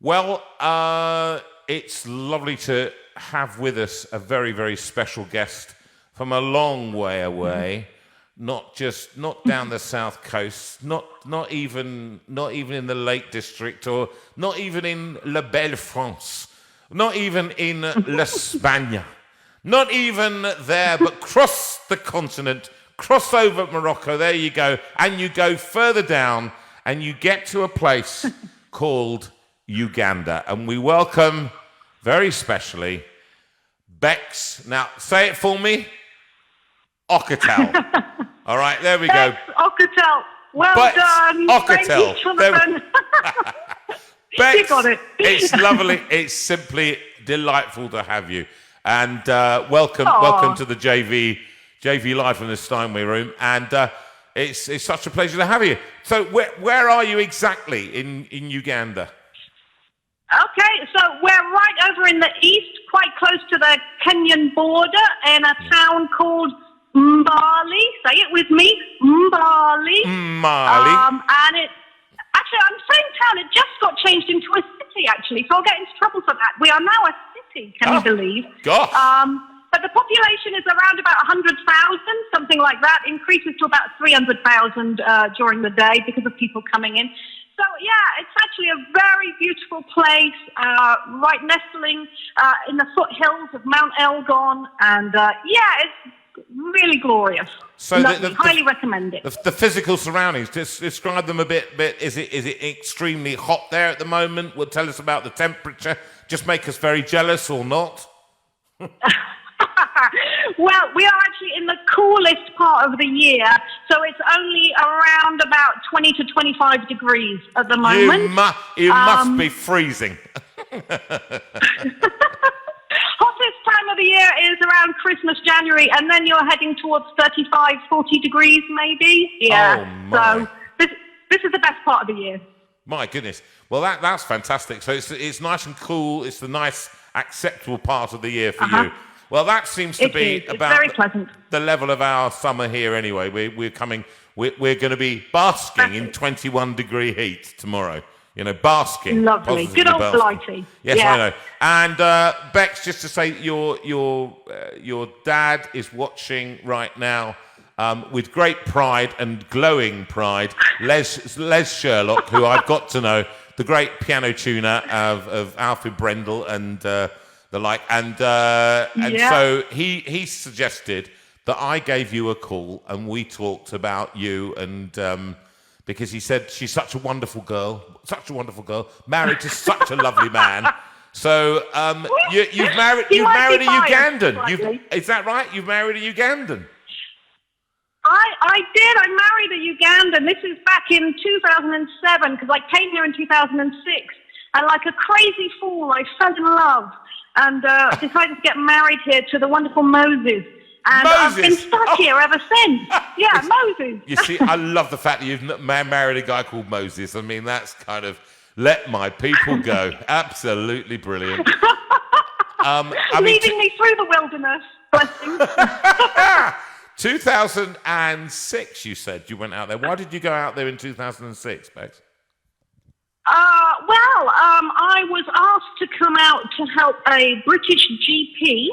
Well, it's lovely to have with us a very, very special guest from a long way away. Not down the south coast, not even in the Lake District, or not even in La Belle France, not even in l'Espagne, not even there, but cross the continent, cross over Morocco. There you go, and you go further down, and you get to a place called Uganda, and we welcome very specially Bex. Now, say it for me. Okotel. All right, there we go. Bex Okotel. Well Bex done. Okotel. Thank you, Jonathan. Bex, You got it. It's lovely. It's simply delightful to have you. And welcome to the JV Live from the Steinway Room. And it's such a pleasure to have you. So where are you exactly in Uganda? Okay, so we're right over in the east, quite close to the Kenyan border, in a town called Mbale. Say it with me, Mbale. Mbale. And it actually, I'm saying town. It just got changed into a city, actually. So I'll get into trouble for that. We are now a city. Can you believe? Gosh. But the population is around about 100,000, something like that. Increases to about 300,000 during the day because of people coming in. So, yeah, it's actually a very beautiful place, right nestling in the foothills of Mount Elgon. And, it's really glorious. So highly recommend it. The physical surroundings, just describe them a bit. Is it extremely hot there at the moment? Well, tell us about the temperature. Just make us very jealous or not? Well, we are actually in the coolest part of the year, so it's only around about 20 to 25 degrees at the moment. You must be freezing. Hottest time of the year is around Christmas, January, and then you're heading towards 35, 40 degrees maybe. Yeah. Oh, my. So this is the best part of the year. My goodness. Well, that's fantastic. So it's nice and cool. It's the nice, acceptable part of the year for you. Well, that seems to be about very pleasant. The level of our summer here anyway. We're going to be basking in 21-degree heat tomorrow. You know, basking. Lovely. Good old Blighty. Yes, yeah. I know. And Bex, just to say, your dad is watching right now with great pride and glowing pride. Les Sherlock, who I've got to know, the great piano tuner of Alfred Brendel and the like, and so he suggested that I gave you a call and we talked about you, and because he said she's such a wonderful girl, married to such a lovely man. So you've married a Ugandan. Is that right? You've married a Ugandan. I did. I married a Ugandan. This is back in 2007 because I came here in 2006, and like a crazy fool, I fell in love. And decided to get married here to the wonderful Moses. And I've been stuck here ever since. Yeah, Moses. You see, I love the fact that you've married a guy called Moses. I mean, that's kind of let my people go. Absolutely brilliant. Leading me through the wilderness. Blessings. 2006, you said you went out there. Why did you go out there in 2006, Bex? I was asked to come out to help a British GP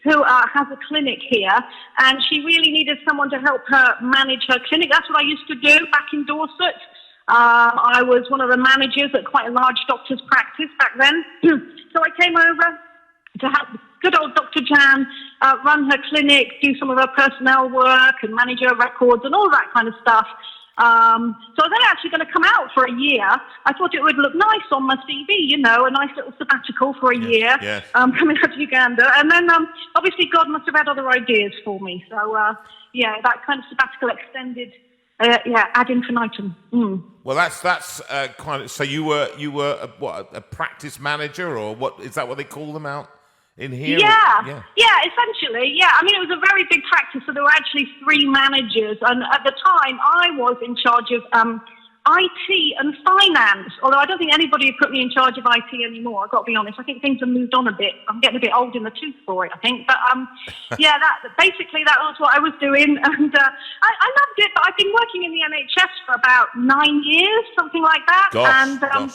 who has a clinic here, and she really needed someone to help her manage her clinic. That's what I used to do back in Dorset. I was one of the managers at quite a large doctor's practice back then. So I came over to help good old Dr. Jan run her clinic, do some of her personnel work and manage her records and all that kind of stuff. So I was then actually going to come out for a year. I thought it would look nice on my CV, you know, a nice little sabbatical for a year, coming out to Uganda. And then, obviously, God must have had other ideas for me. So, that kind of sabbatical extended, ad infinitum. Well, that's kind of. So you were a practice manager, or what is that? What they call them out in here? Yeah, essentially. Yeah, I mean, it was a very big practice, so there were actually 3 managers, and at the time, I was in charge of IT and finance. Although I don't think anybody put me in charge of IT anymore. I've got to be honest. I think things have moved on a bit. I'm getting a bit old in the tooth for it, I think. But that was what I was doing, and I loved it. But I've been working in the NHS for about 9 years, something like that, gosh.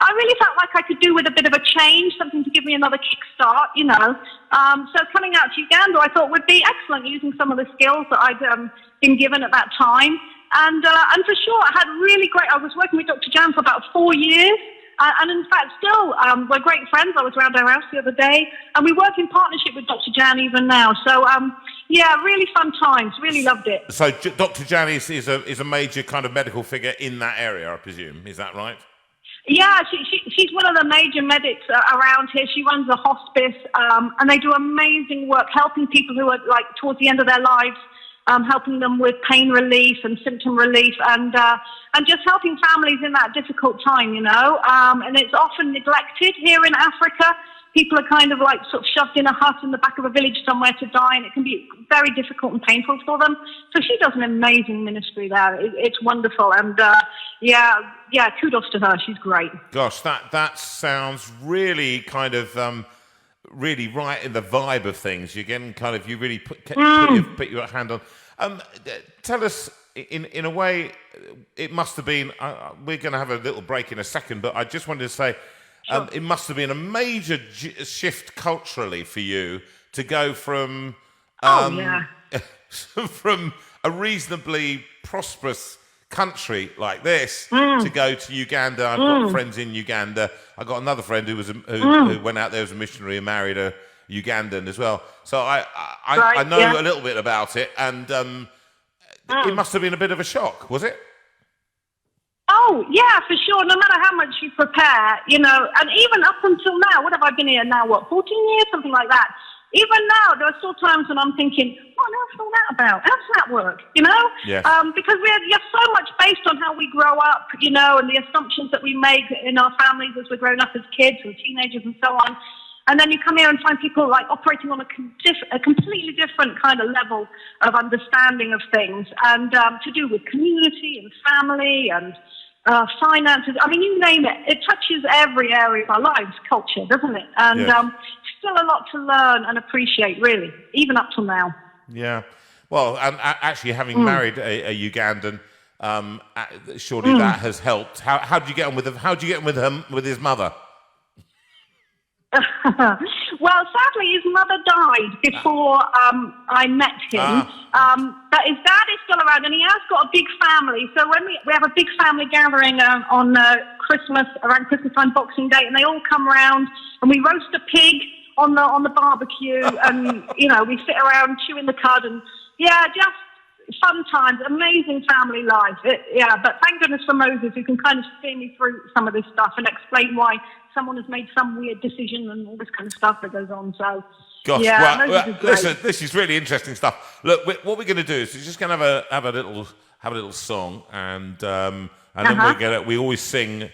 I really felt like I could do with a bit of a change, something to give me another kickstart, you know. So coming out to Uganda, I thought would be excellent, using some of the skills that I'd been given at that time. And for sure, I was working with Dr. Jan for about 4 years. And in fact, still, we're great friends. I was around her house the other day, and we work in partnership with Dr. Jan even now. So, yeah, really fun times. Really loved it. So, Dr. Jan is a major kind of medical figure in that area, I presume. Is that right? Yeah, she's one of the major medics around here. She runs a hospice, and they do amazing work helping people who are like towards the end of their lives. Helping them with pain relief and symptom relief, and just helping families in that difficult time, you know. And it's often neglected here in Africa. People are kind of like sort of shoved in a hut in the back of a village somewhere to die, and it can be very difficult and painful for them. So she does an amazing ministry there. It's wonderful, and yeah, kudos to her. She's great. Gosh, that sounds really kind of. Really right in the vibe of things. You really put your hand on. Tell us, in a way, it must have been. We're going to have a little break in a second, but I just wanted to say, Sure. It must have been a major shift culturally for you to go from from a reasonably prosperous country like this to go to Uganda. I've got friends in Uganda. I got another friend who went out there as a missionary and married a Ugandan as well. So I know a little bit about it, and it must have been a bit of a shock, was it? Oh, yeah, for sure. No matter how much you prepare, you know, and even up until now, what have I been here now, 14 years, something like that. Even now, there are still times when I'm thinking, what on earth is all that about? How does that work, you know? Yes. Because we have so much based on how we grow up, you know, and the assumptions that we make in our families as we're growing up as kids and teenagers and so on. And then you come here and find people like operating on a completely different kind of level of understanding of things, and to do with community and family and finances. I mean, you name it. It touches every area of our lives, culture, doesn't it? And still a lot to learn and appreciate, really, even up till now. Yeah. Well, and actually having married a Ugandan, surely that has helped. How did you get on with him? How did you get on with him, with his mother? Well, sadly, his mother died before I met him. But his dad is still around, and he has got a big family. So when we have a big family gathering on Christmas, around Christmas time, Boxing Day, and they all come around, and we roast a pig on the barbecue, and you know, we sit around chewing the cud, and just fun times, amazing family life. But thank goodness for Moses, who can kind of steer me through some of this stuff and explain why someone has made some weird decision and all this kind of stuff that goes on. So, gosh, well, listen, this is really interesting stuff. Look, what we're going to do is we're just going to have a little song, and then we always sing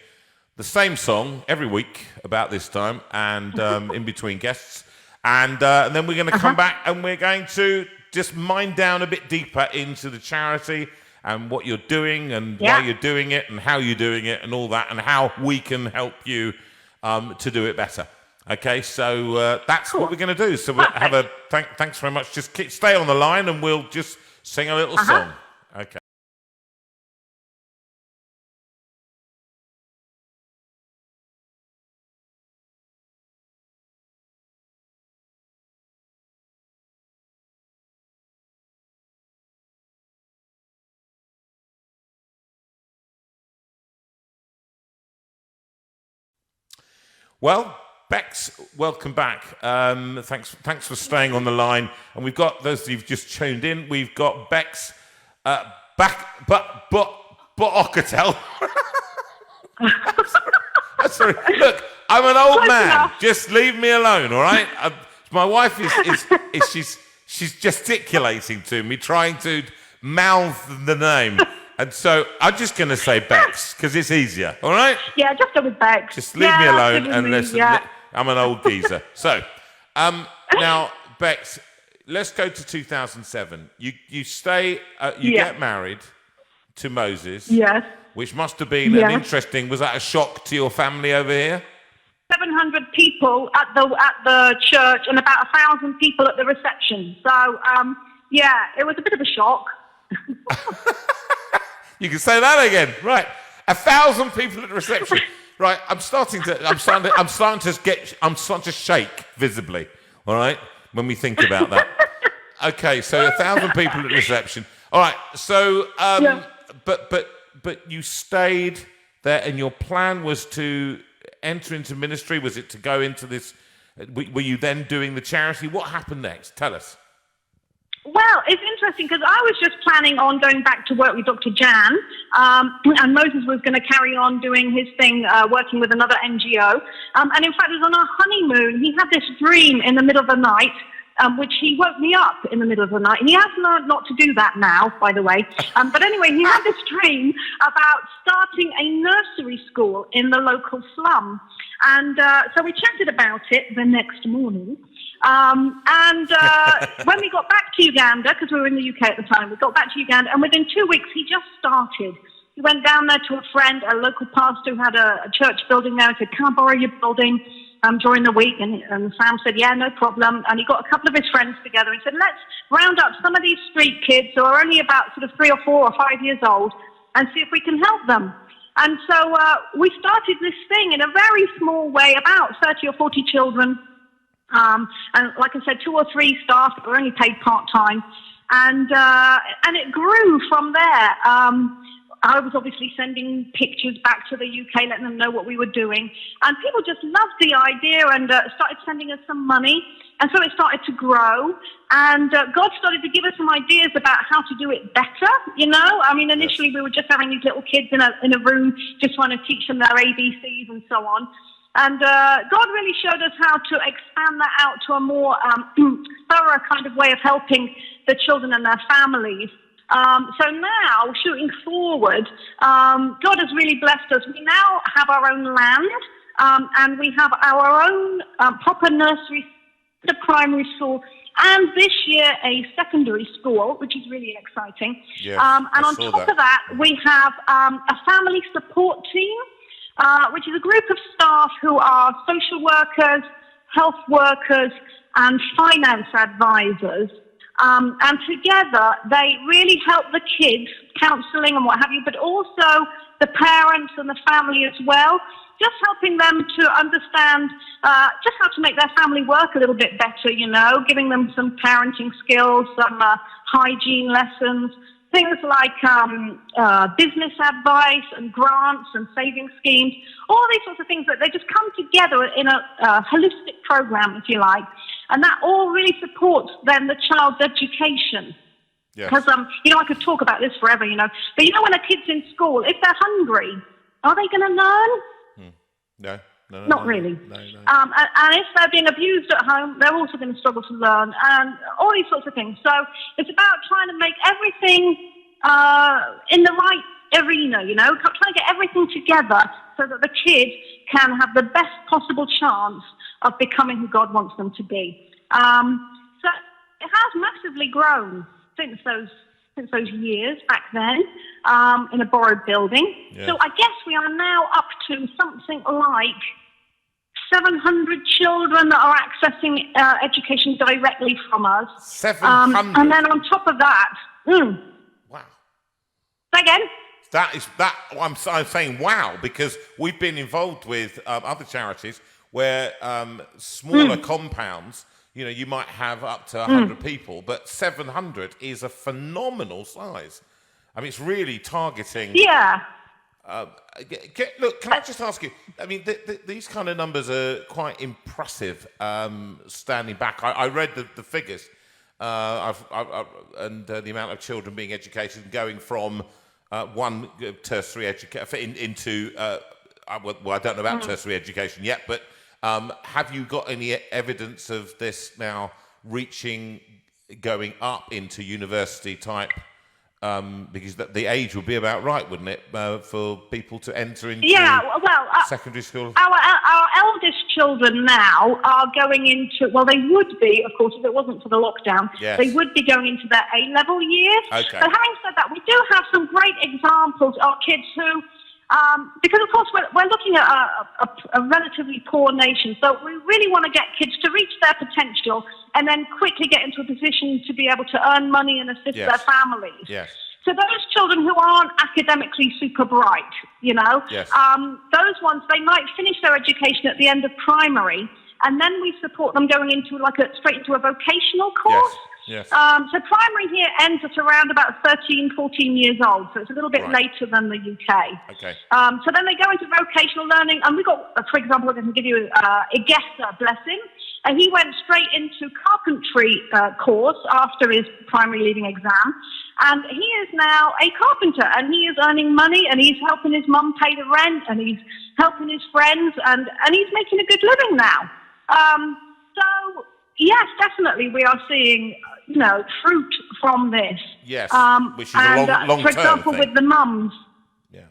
the same song every week about this time, and in between guests, and then we're going to come back and we're going to just mine down a bit deeper into the charity and what you're doing and why you're doing it and how you're doing it and all that, and how we can help you to do it better. Okay, so that's what we're going to do. So we'll have a thanks very much. Just stay on the line and we'll just sing a little song. Okay. Well, Bex, welcome back. Thanks for staying on the line. And we've got those who've just tuned in. We've got Bex Okotel. Sorry. Look, I'm an old man. Just leave me alone, all right? My wife she's gesticulating to me, trying to mouth the name. And so I'm just going to say Bex, because it's easier, all right? Yeah, just go with Bex. Just leave me alone and listen. I'm an old geezer. So, now, Bex, let's go to 2007. You get married to Moses. Yes. Which must have been an interesting. Was that a shock to your family over here? 700 people at the church and about 1,000 people at the reception. So, it was a bit of a shock. You can say that again. Right. 1,000 people at the reception. Right, I'm starting to shake visibly. All right, when we think about that. Okay, so 1,000 people at reception. All right, so but you stayed there, and your plan was to enter into ministry. Was it to go into this? Were you then doing the charity? What happened next? Tell us. Well, it's interesting because I was just planning on going back to work with Dr. Jan, and Moses was going to carry on doing his thing, working with another NGO. And in fact, it was on our honeymoon. He had this dream in the middle of the night, which he woke me up in the middle of the night. He has learned not to do that now, by the way. But anyway, he had this dream about starting a nursery school in the local slum. And so we chatted about it the next morning. When we got back to Uganda, because we were in the UK at the time, we got back to Uganda, and within 2 weeks, he just started. He went down there to a friend, a local pastor who had a church building there, and said, "Can I borrow your building during the week?" And Sam said, "Yeah, no problem." And he got a couple of his friends together and said, "Let's round up some of these street kids who are only about sort of 3 or 4 or 5 years old and see if we can help them." And so we started this thing in a very small way, about 30 or 40 children. And like I said, 2 or 3 staff that were only paid part-time. And it grew from there. I was obviously sending pictures back to the UK, letting them know what we were doing. And people just loved the idea and started sending us some money. And so it started to grow. And God started to give us some ideas about how to do it better, you know. I mean, initially we were just having these little kids in a room, just trying to teach them their ABCs and so on. And God really showed us how to expand that out to a more thorough kind of way of helping the children and their families. So now, shooting forward, God has really blessed us. We now have our own land, and we have our own proper nursery, the primary school, and this year a secondary school, which is really exciting. Yes, and on top of that, we have a family support team, which is a group of staff who are social workers, health workers, and finance advisors. And together, they really help the kids, counselling and what have you, but also the parents and the family as well, just helping them to understand just how to make their family work a little bit better, you know, giving them some parenting skills, some hygiene lessons, things like business advice and grants and saving schemes, all these sorts of things that they just come together in a holistic program, if you like. And that all really supports then the child's education. Because, you know, I could talk about this forever, you know. But, you know, when a kid's in school, if they're hungry, are they going to learn? No. Not really. No. And if they're being abused at home, they're also going to struggle to learn, and all these sorts of things. So it's about trying to make everything in the right arena, you know, trying to get everything together so that the kids can have the best possible chance of becoming who God wants them to be. So it has massively grown since those years back then, in a borrowed building. Yeah. So I guess we are now up to something like 700 children that are accessing education directly from us. 700? And then on top of that... Wow. Say again? I'm saying wow, because we've been involved with other charities where smaller compounds, you know, you might have up to 100 people, but 700 is a phenomenal size. I mean, it's really targeting... Yeah. Look, can I just ask you, I mean, these kind of numbers are quite impressive, standing back. I read the figures, and the amount of children being educated and going from one tertiary education into... well, I don't know about tertiary education yet, but have you got any evidence of this now going up into university type? Because the age would be about right, wouldn't it, for people to enter into secondary school? Our eldest children now are going into, well, they would be, of course, if it wasn't for the lockdown, they would be going into their A-level years. Okay. But having said that, we do have some great examples of kids who, because, of course, we're looking at a relatively poor nation, so we really want to get kids to reach their potential and then quickly get into a position to be able to earn money and assist their families. Yes. So those children who aren't academically super bright, Yes. Those ones, they might finish their education at the end of primary, and then we support them going into straight into a vocational course. Yes. So primary here ends at around about 13, 14 years old, so it's a little bit later than the UK. Okay. So then they go into vocational learning, and we've got, for example, I can give you Igesa, bless him. He went straight into carpentry course after his primary leaving exam, and he is now a carpenter, and he is earning money, and he's helping his mum pay the rent, and he's helping his friends, and he's making a good living now. So yes, definitely we are seeing, fruit from this. Yes, which is a long-term for example, thing. with the mums. Yeah.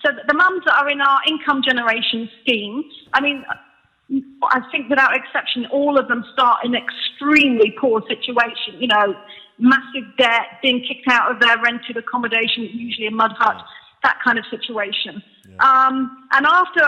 So the mums that are in our income generation scheme, I mean, I think without exception, all of them start in extremely poor situation, massive debt, being kicked out of their rented accommodation, usually a mud hut, that kind of situation. Yeah. And after,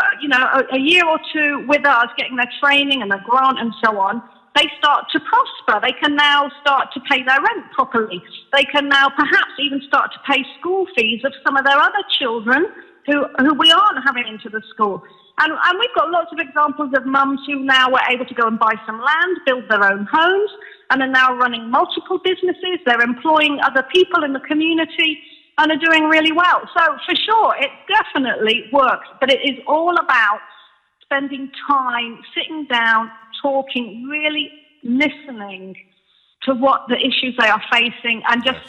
a year or two with us getting their training and their grant and so on, they start to prosper. They can now start to pay their rent properly. They can now perhaps even start to pay school fees of some of their other children who we aren't having into the school. And we've got lots of examples of mums who now were able to go and buy some land, build their own homes, and are now running multiple businesses. They're employing other people in the community and are doing really well. So for sure, it definitely works. But it is all about spending time, sitting down, talking, really listening to what the issues they are facing, and just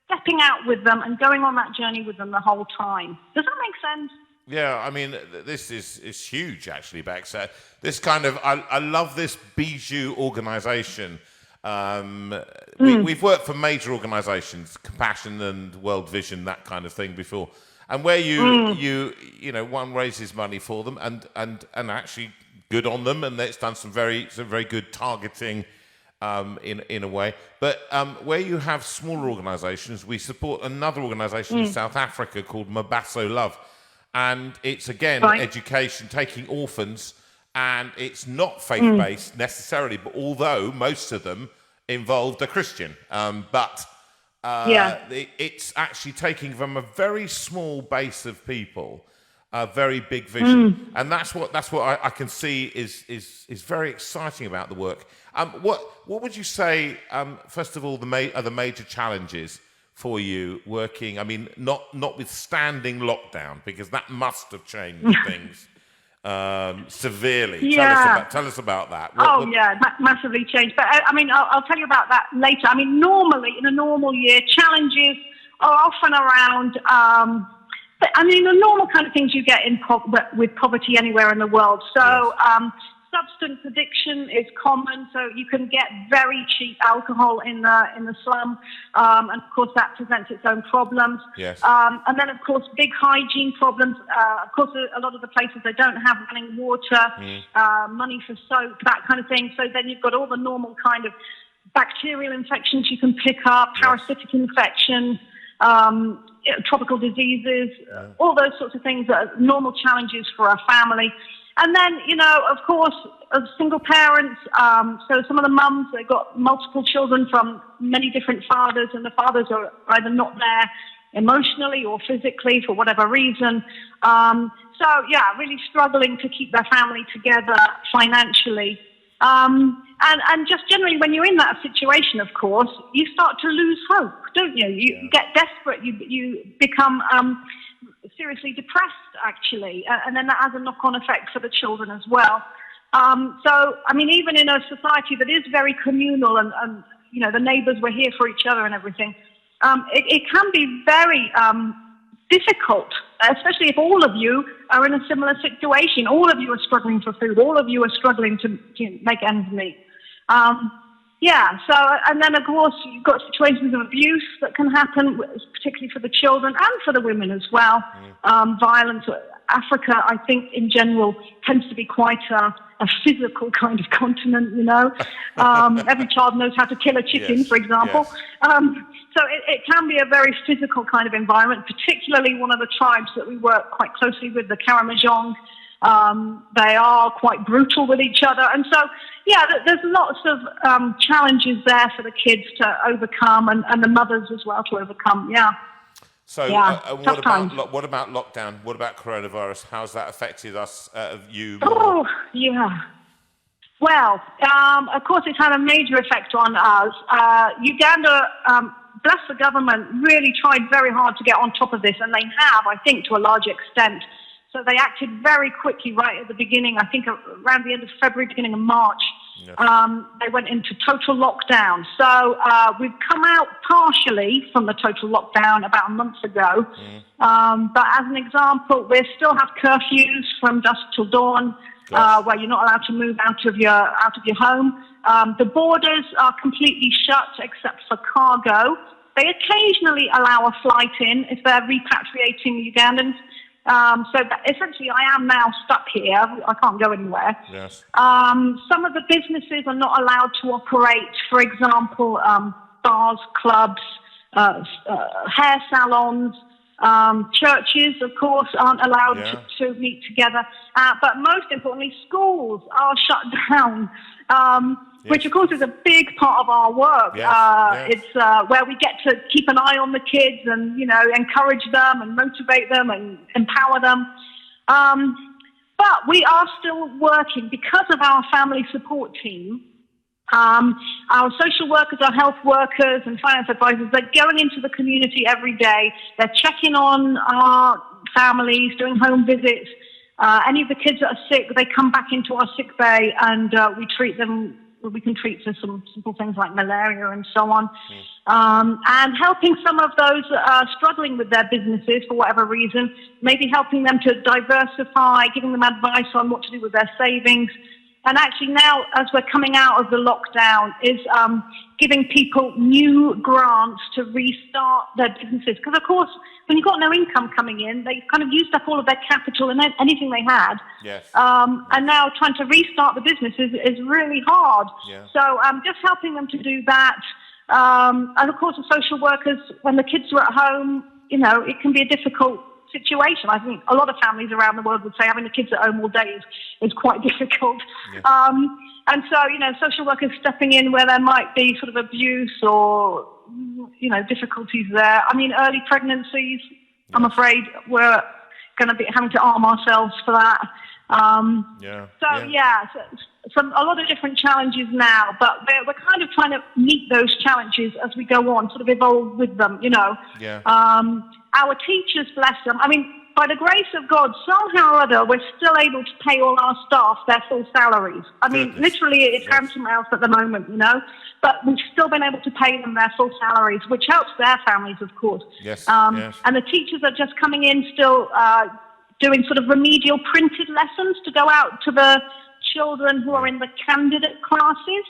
stepping out with them and going on that journey with them the whole time. Does that make sense? Yeah, I mean, this is huge, actually, Bex. This kind of, I love this bijou organisation. We've worked for major organisations, Compassion and World Vision, that kind of thing before, and where one raises money for them, and actually good on them, and it's done some very good targeting in a way. But where you have smaller organisations, we support another organisation in South Africa called Mbale Love. And it's, again, education, taking orphans, and it's not faith-based necessarily, but although most of them involved a Christian. It's actually taking from a very small base of people a very big vision. And that's what I can see is very exciting about the work. What would you say, first of all, are the major challenges for you working? I mean, notwithstanding lockdown, because that must have changed things severely. Yeah. Tell us about that. Massively changed. But I'll tell you about that later. I mean, normally in a normal year, challenges are often around. The normal kind of things you get with poverty anywhere in the world. So. Substance addiction is common, so you can get very cheap alcohol in the slum, and of course that presents its own problems. Yes. And then of course big hygiene problems. Of course a lot of the places they don't have running water, money for soap, that kind of thing. So then you've got all the normal kind of bacterial infections you can pick up, parasitic infections, tropical diseases, all those sorts of things that are normal challenges for a family. And then, of course, as single parents, so some of the mums, they've got multiple children from many different fathers, and the fathers are either not there emotionally or physically for whatever reason. Really struggling to keep their family together financially. And just generally, when you're in that situation, of course, you start to lose hope, don't you? You get desperate, you become seriously depressed, actually, and then that has a knock-on effect for the children as well. Even in a society that is very communal and the neighbours were here for each other and everything, it can be very difficult, especially if all of you are in a similar situation. All of you are struggling for food. All of you are struggling to make ends meet. And then, of course, you've got situations of abuse that can happen, particularly for the children and for the women as well. Violence. Africa, I think, in general, tends to be quite a physical kind of continent, Every child knows how to kill a chicken, for example. So it can be a very physical kind of environment, particularly one of the tribes that we work quite closely with, the Karamojong. They are quite brutal with each other. And so, yeah, there's lots of challenges there for the kids to overcome and the mothers as well to overcome. Yeah. So Tough times. what about lockdown? What about coronavirus? How's that affected us, you? Oh, yeah. Well, of course, it's had a major effect on us. Uganda, bless the government, really tried very hard to get on top of this, and they have, I think, to a large extent. So they acted very quickly right at the beginning, I think around the end of February, beginning of March. Yeah. They went into total lockdown. So we've come out partially from the total lockdown about a month ago. But as an example, we still have curfews from dusk till dawn, where you're not allowed to move out of your home. The borders are completely shut except for cargo. They occasionally allow a flight in if they're repatriating Ugandans. So essentially, I am now stuck here. I can't go anywhere. Yes. Some of the businesses are not allowed to operate. For example, bars, clubs, hair salons, churches, of course, aren't allowed to meet together. But most importantly, schools are shut down. Which, of course, is a big part of our work. It's where we get to keep an eye on the kids and, encourage them and motivate them and empower them. But we are still working because of our family support team. Our social workers, our health workers and finance advisors, they're going into the community every day. They're checking on our families, doing home visits. Any of the kids that are sick, they come back into our sick bay and we treat them. We can treat for some simple things like malaria and so on. And helping some of those struggling with their businesses for whatever reason, maybe helping them to diversify, giving them advice on what to do with their savings. And actually now, as we're coming out of the lockdown, is giving people new grants to restart their businesses. Because, of course, when you've got no income coming in, they've kind of used up all of their capital and anything they had. Yes. And now trying to restart the business is really hard. Yeah. So just helping them to do that. And, of course, the social workers, when the kids are at home, it can be a difficult situation. I think a lot of families around the world would say having the kids at home all day is quite difficult. Yeah. And so, social workers stepping in where there might be sort of abuse or, difficulties there. I mean, early pregnancies, yeah. I'm afraid we're going to be having to arm ourselves for that. So a lot of different challenges now, but we're kind of trying to meet those challenges as we go on, sort of evolve with them, Yeah. Our teachers, bless them. I mean, by the grace of God, somehow or other, we're still able to pay all our staff their full salaries. I mean, literally, it's hand to mouth at the moment, But we've still been able to pay them their full salaries, which helps their families, of course. Yes. And the teachers are just coming in still doing sort of remedial printed lessons to go out to the children who are in the candidate classes.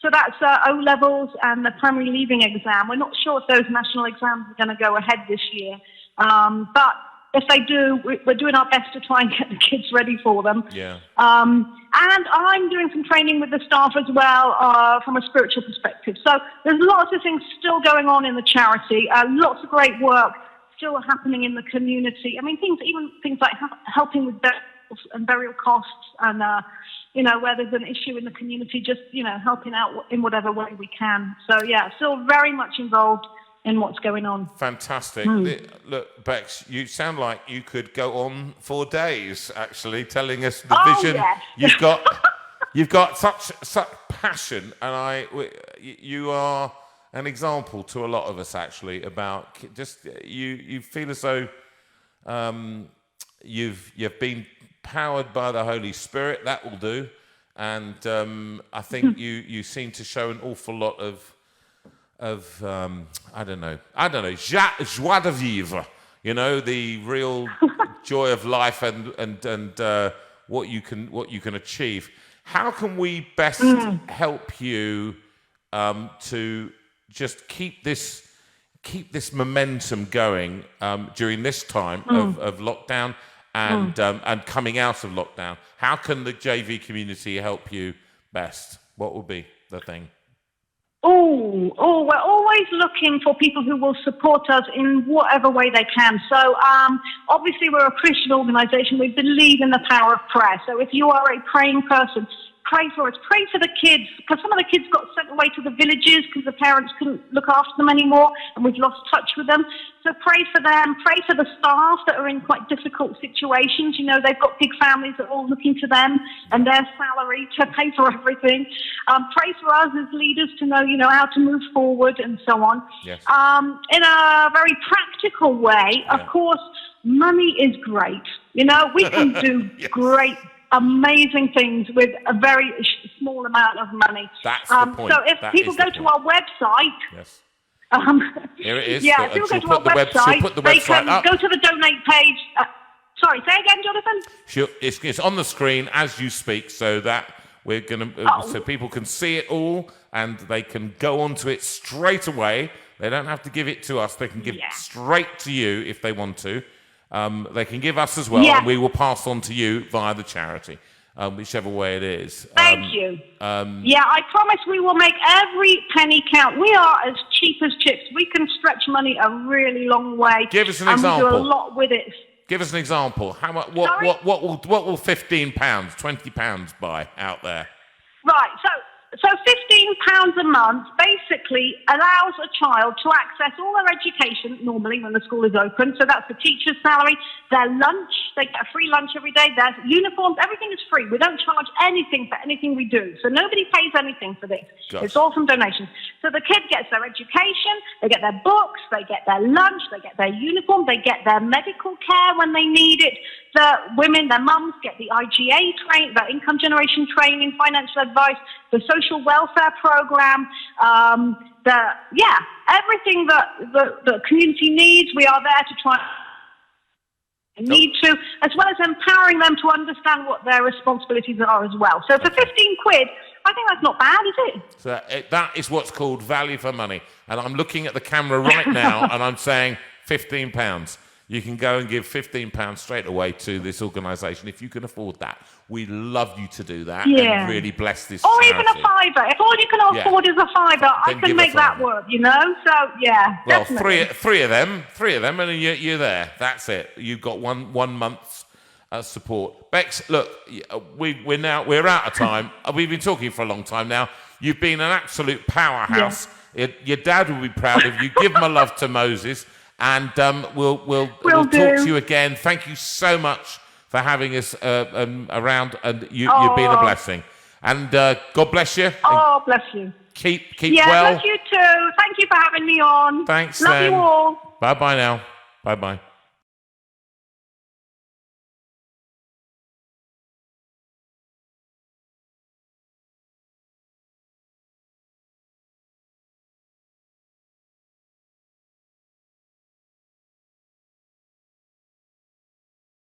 So that's O-levels and the primary leaving exam. We're not sure if those national exams are going to go ahead this year. But if they do, we're doing our best to try and get the kids ready for them. Yeah. And I'm doing some training with the staff as well from a spiritual perspective. So there's lots of things still going on in the charity, lots of great work still happening in the community. I mean, things like helping with burial costs and, where there's an issue in the community, just, helping out in whatever way we can. So, yeah, still very much involved in what's going on. Fantastic. Look, Bex, you sound like you could go on for days, actually, telling us the vision. Yes. You've got such passion, and you are an example to a lot of us, actually, about just you feel as though you've been powered by the Holy Spirit. That will do. And I think you seem to show an awful lot of I don't know, joie de vivre, the real joy of life and what you can achieve. How can we best help you to just keep this momentum going during this time of lockdown and coming out of lockdown? How can the JV community help you best? What would be the thing? We're always looking for people who will support us in whatever way they can. So, obviously, we're a Christian organisation. We believe in the power of prayer. So, if you are a praying person, pray for us. Pray for the kids, because some of the kids got sent away to the villages because the parents couldn't look after them anymore, and we've lost touch with them. So pray for them. Pray for the staff that are in quite difficult situations. You know, they've got big families that are all looking to them and their salary to pay for everything. Pray for us as leaders to know, how to move forward and so on. Yes. In a very practical way, of course, money is great. We can do Yes. great, amazing things with a very small amount of money. That's the point. So if people go to our website, yes. Here it is. Yeah, if people go to our website, they can go to the donate page. Sorry, say again, Jonathan? It's on the screen as you speak, so that we're going to, so people can see it all and they can go onto it straight away. They don't have to give it to us. They can give straight to you if they want to. They can give us as well, and we will pass on to you via the charity, whichever way it is. Thank you. I promise we will make every penny count. We are as cheap as chips. We can stretch money a really long way. Give us an example. We do a lot with it. Give us an example. How much? What will £15, £20 buy out there? Right. So £15 a month basically allows a child to access all their education normally when the school is open. So that's the teacher's salary, their lunch. They get a free lunch every day. Their uniforms, everything is free. We don't charge anything for anything we do. So nobody pays anything for this. Gosh. It's all from donations. So the kid gets their education, they get their books, they get their lunch, they get their uniform, they get their medical care when they need it. The women, their mums, get the IGA training, the income generation training, financial advice, the social welfare program, everything that the community needs. We are there to try to, as well as empowering them to understand what their responsibilities are as well. So for 15 quid, I think that's not bad, is it? So that is what's called value for money. And I'm looking at the camera right now and I'm saying £15. You can go and give £15 straight away to this organisation if you can afford that. We'd love you to do that and really bless this or charity. even a fiver. If all you can afford is a fiver, I can make that work, So, well, definitely. three of them, and you're there. That's it. You've got one month's support. Bex, look, we're out of time. We've been talking for a long time now. You've been an absolute powerhouse. Yeah. Your dad will be proud of you. Give my love to Moses. And we'll talk to you again. Thank you so much for having us around, and you've been a blessing. And God bless you. Oh, bless you. Keep well. Yeah, bless you too. Thank you for having me on. Thanks. Love you all. Bye now. Bye.